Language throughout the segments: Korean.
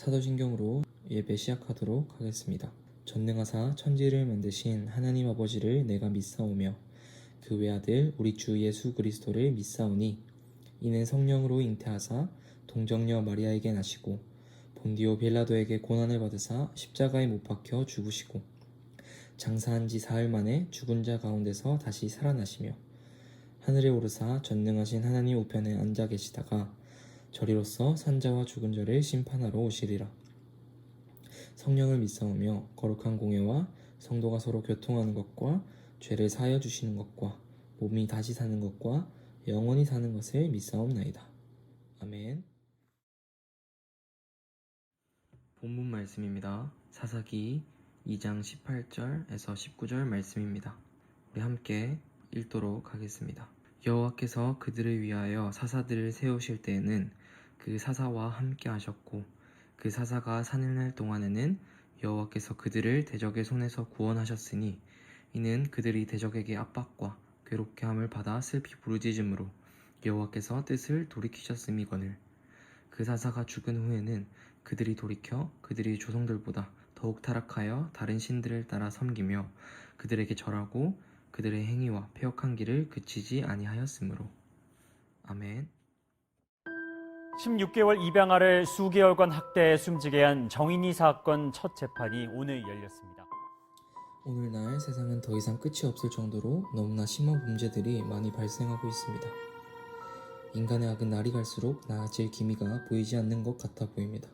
사도신경으로 예배 시작하도록 하겠습니다. 전능하사 천지를 만드신 하나님 아버지를 내가 믿사오며 그 외아들 우리 주 예수 그리스도를 믿사오니 이는 성령으로 잉태하사 동정녀 마리아에게 나시고 본디오 빌라도에게 고난을 받으사 십자가에 못 박혀 죽으시고 장사한 지 사흘 만에 죽은 자 가운데서 다시 살아나시며 하늘에 오르사 전능하신 하나님 우편에 앉아 계시다가 저리로서 산자와 죽은 자를 심판하러 오시리라. 성령을 믿사오며 거룩한 공예와 성도가 서로 교통하는 것과 죄를 사하여 주시는 것과 몸이 다시 사는 것과 영원히 사는 것을 믿사옵나이다. 아멘. 본문 말씀입니다. 사사기 2장 18절에서 19절 말씀입니다. 우리 함께 읽도록 하겠습니다. 여호와께서 그들을 위하여 사사들을 세우실 때에는 그 사사와 함께 하셨고 그 사사가 사는 날 동안에는 여호와께서 그들을 대적의 손에서 구원하셨으니 이는 그들이 대적에게 압박과 괴롭게 함을 받아 슬피 부르짖음으로 여호와께서 뜻을 돌이키셨음이거늘. 그 사사가 죽은 후에는 그들이 돌이켜 그들이 조상들보다 더욱 타락하여 다른 신들을 따라 섬기며 그들에게 절하고 그들의 행위와 패역한 길을 그치지 아니하였으므로. 아멘. 16개월 입양아를 수개월간 학대해 숨지게 한 정인이 사건 첫 재판이 오늘 열렸습니다. 오늘날 세상은 더 이상 끝이 없을 정도로 너무나 심한 범죄들이 많이 발생하고 있습니다. 인간의 악은 날이 갈수록 나아질 기미가 보이지 않는 것 같아 보입니다.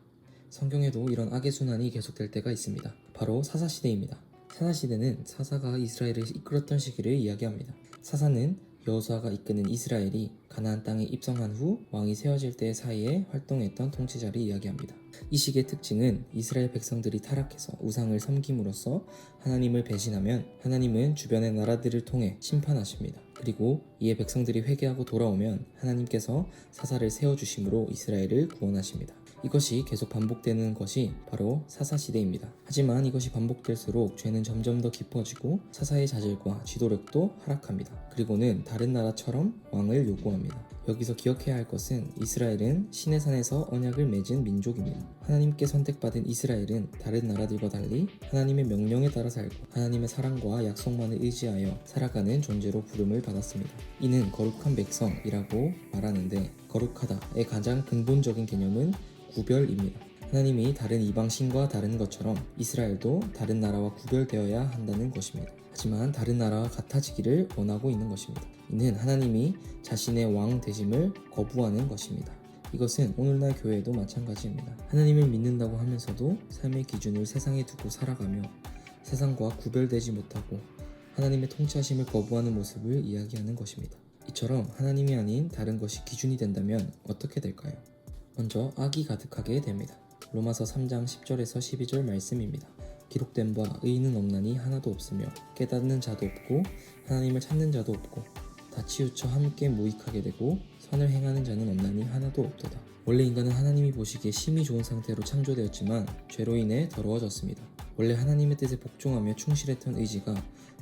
성경에도 이런 악의 순환이 계속될 때가 있습니다. 바로 사사시대입니다. 사사시대는 사사가 이스라엘을 이끌었던 시기를 이야기합니다. 사사는 여호수아가 이끄는 이스라엘이 가나안 땅에 입성한 후 왕이 세워질 때 사이에 활동했던 통치자를 이야기합니다. 이 시기의 특징은 이스라엘 백성들이 타락해서 우상을 섬김으로써 하나님을 배신하면 하나님은 주변의 나라들을 통해 심판하십니다. 그리고 이에 백성들이 회개하고 돌아오면 하나님께서 사사를 세워주심으로 이스라엘을 구원하십니다. 이것이 계속 반복되는 것이 바로 사사시대입니다. 하지만 이것이 반복될수록 죄는 점점 더 깊어지고 사사의 자질과 지도력도 하락합니다. 그리고는 다른 나라처럼 왕을 요구합니다. 여기서 기억해야 할 것은 이스라엘은 시내 산에서 언약을 맺은 민족입니다. 하나님께 선택받은 이스라엘은 다른 나라들과 달리 하나님의 명령에 따라 살고 하나님의 사랑과 약속만을 의지하여 살아가는 존재로 부름을 받았습니다. 이는 거룩한 백성이라고 말하는데 거룩하다의 가장 근본적인 개념은 구별입니다. 하나님이 다른 이방신과 다른 것처럼 이스라엘도 다른 나라와 구별되어야 한다는 것입니다. 하지만 다른 나라와 같아지기를 원하고 있는 것입니다. 이는 하나님이 자신의 왕 되심을 거부하는 것입니다. 이것은 오늘날 교회도 마찬가지입니다. 하나님을 믿는다고 하면서도 삶의 기준을 세상에 두고 살아가며 세상과 구별되지 못하고 하나님의 통치하심을 거부하는 모습을 이야기하는 것입니다. 이처럼 하나님이 아닌 다른 것이 기준이 된다면 어떻게 될까요? 먼저 악이 가득하게 됩니다. 로마서 3장 10절에서 12절 말씀입니다. 기록된 바 의인은 없나니 하나도 없으며 깨닫는 자도 없고 하나님을 찾는 자도 없고 다 치우쳐 함께 무익하게 되고 선을 행하는 자는 없나니 하나도 없도다. 원래 인간은 하나님이 보시기에 심히 좋은 상태로 창조되었지만 죄로 인해 더러워졌습니다. 원래 하나님의 뜻에 복종하며 충실했던 의지가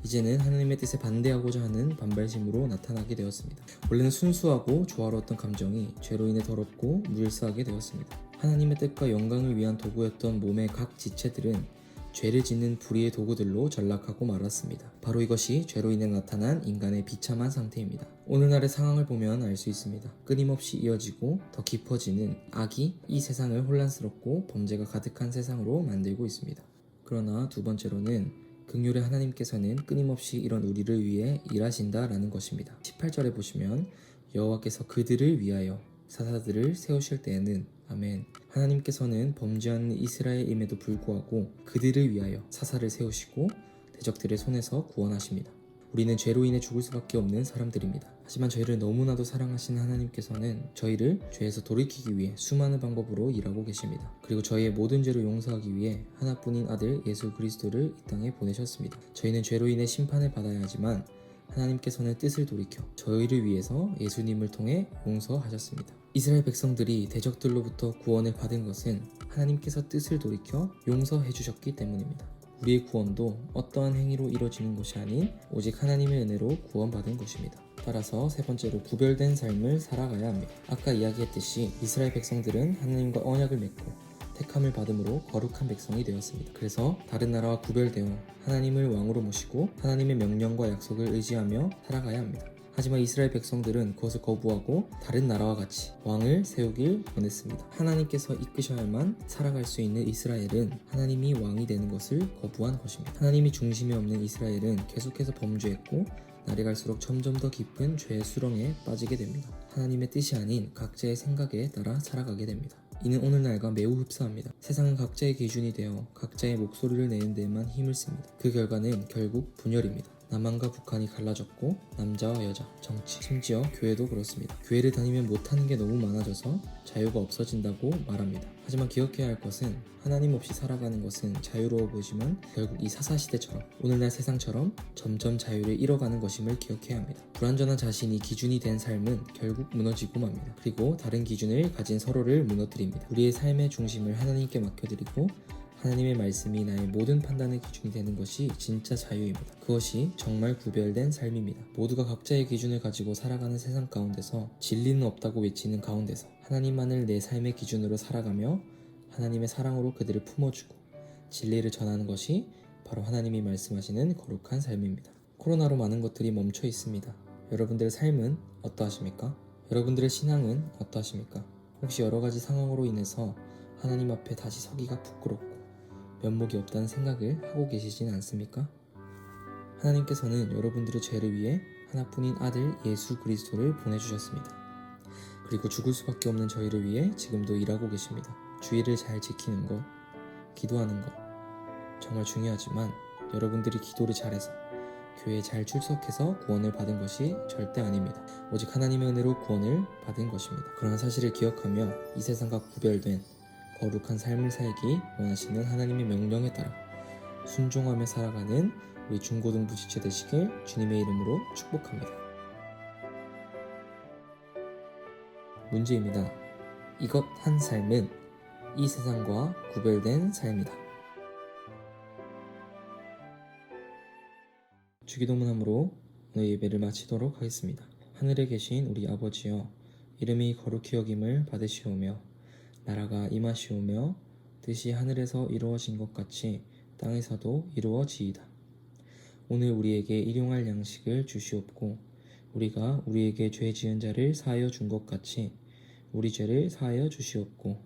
이제는 하나님의 뜻에 반대하고자 하는 반발심으로 나타나게 되었습니다. 원래는 순수하고 조화로웠던 감정이 죄로 인해 더럽고 무질서하게 되었습니다. 하나님의 뜻과 영광을 위한 도구였던 몸의 각 지체들은 죄를 짓는 불의의 도구들로 전락하고 말았습니다. 바로 이것이 죄로 인해 나타난 인간의 비참한 상태입니다. 오늘날의 상황을 보면 알 수 있습니다. 끊임없이 이어지고 더 깊어지는 악이 이 세상을 혼란스럽고 범죄가 가득한 세상으로 만들고 있습니다. 그러나 두 번째로는 긍휼의 하나님께서는 끊임없이 이런 우리를 위해 일하신다라는 것입니다. 18절에 보시면 여호와께서 그들을 위하여 사사들을 세우실 때에는 아멘. 하나님께서는 범죄하는 이스라엘임에도 불구하고 그들을 위하여 사사를 세우시고 대적들의 손에서 구원하십니다. 우리는 죄로 인해 죽을 수밖에 없는 사람들입니다. 하지만 저희를 너무나도 사랑하시는 하나님께서는 저희를 죄에서 돌이키기 위해 수많은 방법으로 일하고 계십니다. 그리고 저희의 모든 죄를 용서하기 위해 하나뿐인 아들 예수 그리스도를 이 땅에 보내셨습니다. 저희는 죄로 인해 심판을 받아야 하지만 하나님께서는 뜻을 돌이켜 저희를 위해서 예수님을 통해 용서하셨습니다. 이스라엘 백성들이 대적들로부터 구원을 받은 것은 하나님께서 뜻을 돌이켜 용서해 주셨기 때문입니다. 우리의 구원도 어떠한 행위로 이루어지는 것이 아닌 오직 하나님의 은혜로 구원받은 것입니다. 따라서 세 번째로 구별된 삶을 살아가야 합니다. 아까 이야기했듯이 이스라엘 백성들은 하나님과 언약을 맺고 택함을 받음으로 거룩한 백성이 되었습니다. 그래서 다른 나라와 구별되어 하나님을 왕으로 모시고 하나님의 명령과 약속을 의지하며 살아가야 합니다. 하지만 이스라엘 백성들은 그것을 거부하고 다른 나라와 같이 왕을 세우길 원했습니다. 하나님께서 이끄셔야만 살아갈 수 있는 이스라엘은 하나님이 왕이 되는 것을 거부한 것입니다. 하나님이 중심에 없는 이스라엘은 계속해서 범죄했고 날이 갈수록 점점 더 깊은 죄의 수렁에 빠지게 됩니다. 하나님의 뜻이 아닌 각자의 생각에 따라 살아가게 됩니다. 이는 오늘날과 매우 흡사합니다. 세상은 각자의 기준이 되어 각자의 목소리를 내는 데에만 힘을 씁니다. 그 결과는 결국 분열입니다. 남한과 북한이 갈라졌고 남자와 여자, 정치, 심지어 교회도 그렇습니다. 교회를 다니면 못하는 게 너무 많아져서 자유가 없어진다고 말합니다. 하지만 기억해야 할 것은 하나님 없이 살아가는 것은 자유로워 보이지만 결국 이 사사시대처럼 오늘날 세상처럼 점점 자유를 잃어가는 것임을 기억해야 합니다. 불완전한 자신이 기준이 된 삶은 결국 무너지고 맙니다. 그리고 다른 기준을 가진 서로를 무너뜨립니다. 우리의 삶의 중심을 하나님께 맡겨드리고 하나님의 말씀이 나의 모든 판단의 기준이 되는 것이 진짜 자유입니다. 그것이 정말 구별된 삶입니다. 모두가 각자의 기준을 가지고 살아가는 세상 가운데서 진리는 없다고 외치는 가운데서 하나님만을 내 삶의 기준으로 살아가며 하나님의 사랑으로 그들을 품어주고 진리를 전하는 것이 바로 하나님이 말씀하시는 거룩한 삶입니다. 코로나로 많은 것들이 멈춰 있습니다. 여러분들의 삶은 어떠하십니까? 여러분들의 신앙은 어떠하십니까? 혹시 여러 가지 상황으로 인해서 하나님 앞에 다시 서기가 부끄럽고 면목이 없다는 생각을 하고 계시진 않습니까? 하나님께서는 여러분들의 죄를 위해 하나뿐인 아들 예수 그리스도를 보내주셨습니다. 그리고 죽을 수밖에 없는 저희를 위해 지금도 일하고 계십니다. 주의를 잘 지키는 것, 기도하는 것 정말 중요하지만 여러분들이 기도를 잘해서 교회에 잘 출석해서 구원을 받은 것이 절대 아닙니다. 오직 하나님의 은혜로 구원을 받은 것입니다. 그러한 사실을 기억하며 이 세상과 구별된 거룩한 삶을 살기 원하시는 하나님의 명령에 따라 순종하며 살아가는 우리 중고등부 지체 되시길 주님의 이름으로 축복합니다. 문제입니다. 이것 한 삶은 이 세상과 구별된 삶이다. 주기도문함으로 오늘 예배를 마치도록 하겠습니다. 하늘에 계신 우리 아버지여, 이름이 거룩히 여김을 받으시오며 나라가 임하시오며 뜻이 하늘에서 이루어진 것 같이 땅에서도 이루어지이다. 오늘 우리에게 일용할 양식을 주시옵고 우리가 우리에게 죄 지은 자를 사하여 준 것 같이 우리 죄를 사하여 주시옵고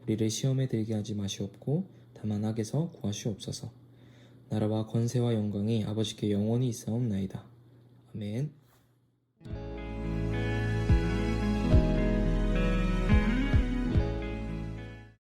우리를 시험에 들게 하지 마시옵고 다만 악에서 구하시옵소서. 나라와 권세와 영광이 아버지께 영원히 있사옵나이다. 아멘.